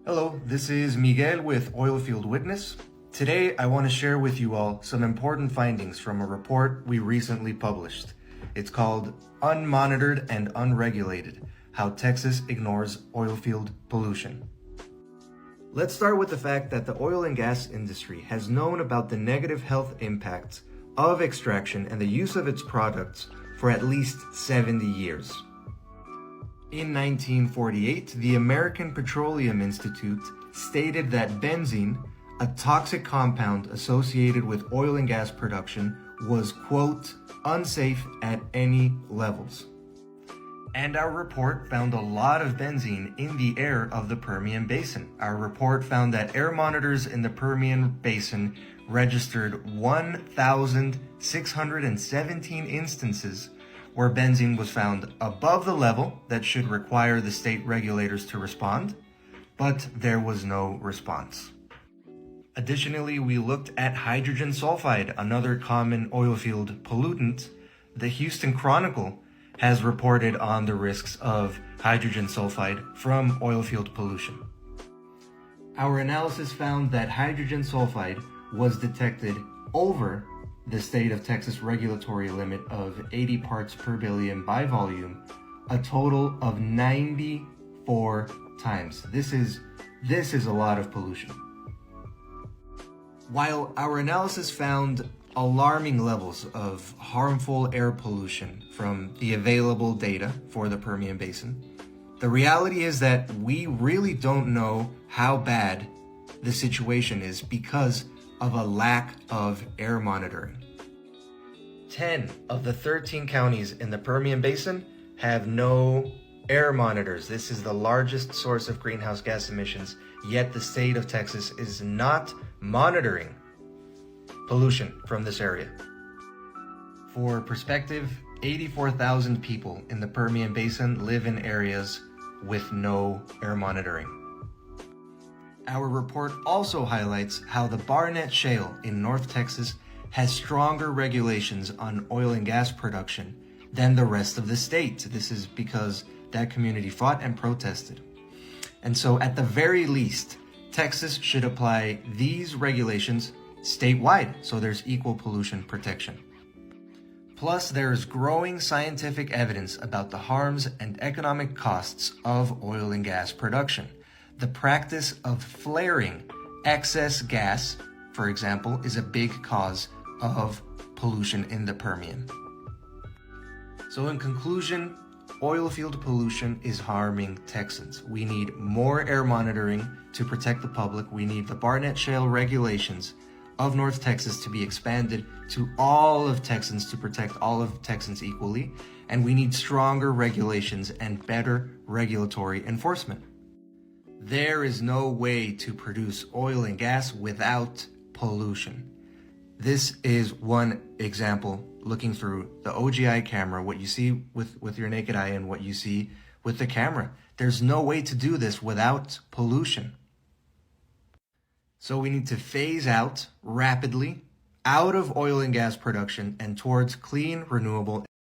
Hello, this is Miguel with Oilfield Witness. Today, I want to share with you all some important findings from a report we recently published. It's called Unmonitored and Unregulated: How Texas Ignores Oilfield Pollution. Let's start with the fact that the oil and gas industry has known about the negative health impacts of extraction and the use of its products for at least 70 years. In 1948, the American Petroleum Institute stated that benzene, a toxic compound associated with oil and gas production, was, quote, unsafe at any levels. And our report found a lot of benzene in the air of the Permian Basin. Our report found that air monitors in the Permian Basin registered 1,617 instances where benzene was found above the level that should require the state regulators to respond, but there was no response. Additionally, we looked at hydrogen sulfide, another common oilfield pollutant. The Houston Chronicle has reported on the risks of hydrogen sulfide from oilfield pollution. Our analysis found that hydrogen sulfide was detected over the state of Texas regulatory limit of 80 parts per billion by volume, a total of 94 times. This is a lot of pollution. While our analysis found alarming levels of harmful air pollution from the available data for the Permian Basin, the reality is that we really don't know how bad the situation is because of a lack of air monitoring. 10 of the 13 counties in the Permian Basin have no air monitors. This is the largest source of greenhouse gas emissions, yet the state of Texas is not monitoring pollution from this area. For perspective, 84,000 people in the Permian Basin live in areas with no air monitoring. Our report also highlights how the Barnett Shale in North Texas has stronger regulations on oil and gas production than the rest of the state. This is because that community fought and protested. And so at the very least, Texas should apply these regulations statewide so there's equal pollution protection. Plus, there is growing scientific evidence about the harms and economic costs of oil and gas production. The practice of flaring excess gas, for example, is a big cause of pollution in the Permian. So in conclusion, oilfield pollution is harming Texans. We need more air monitoring to protect the public. We need the Barnett Shale regulations of North Texas to be expanded to all of Texans to protect all of Texans equally. And we need stronger regulations and better regulatory enforcement. There is no way to produce oil and gas without pollution. This is one example looking through the OGI camera, what you see with your naked eye and what you see with the camera. There's no way to do this without pollution. So we need to phase out rapidly out of oil and gas production and towards clean, renewable